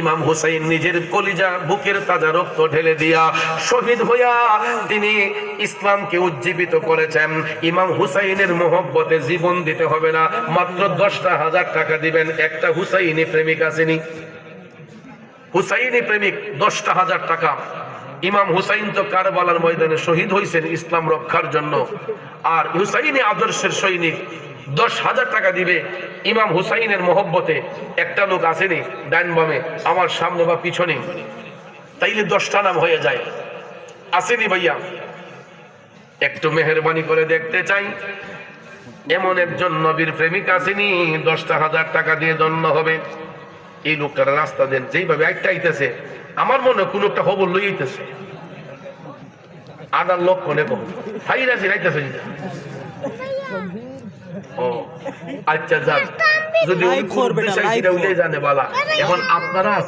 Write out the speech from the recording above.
ইমাম হুসাইন নিজের কলিজা বুকের তাজা রক্ত ঢেলে দিয়া শহীদ হইয়া তিনি ইসলামকে উজ্জীবিত করেছেন। ইমাম হুসাইনের মোহব্বতে জীবন দিতে হবে না, মাত্র 10,000 টাকা দিবেন। একটা হুসাইনি প্রেমিক আসেনি, হুসাইনি প্রেমিক 10,000 টাকা। ইমাম হুসাইন তো কারবালার ময়দানে শহীদ হয়েছেন ইসলাম রক্ষার জন্য, আর হুসাইনি আদর্শের সৈনিক 10,000 টাকা দিবে ইমাম হুসাইনের মোহব্বতে। একটা লোক আসেনি ডাইন বামে, আমার সামনে বা পিছনে, তাইলে 10টা নাম হয়ে যায়। আসেনি ভাইয়া? একটু মেহেরবানি করে দেখতে চাই, এমন একজন নবীর প্রেমিক আসেনি 10,000 টাকা দিয়ে দণ্ড হবে। এই লোকটার রাস্তা দেন, যেইভাবে একটা আইতেছে আমার মনে হয় কোন একটা খবর লইতেছে। আদার লক্ষণে কম ফাইরাসি রাইতেছে। ও আচ্ছা, যাক, যদি জানে বালা। এখন আপনারা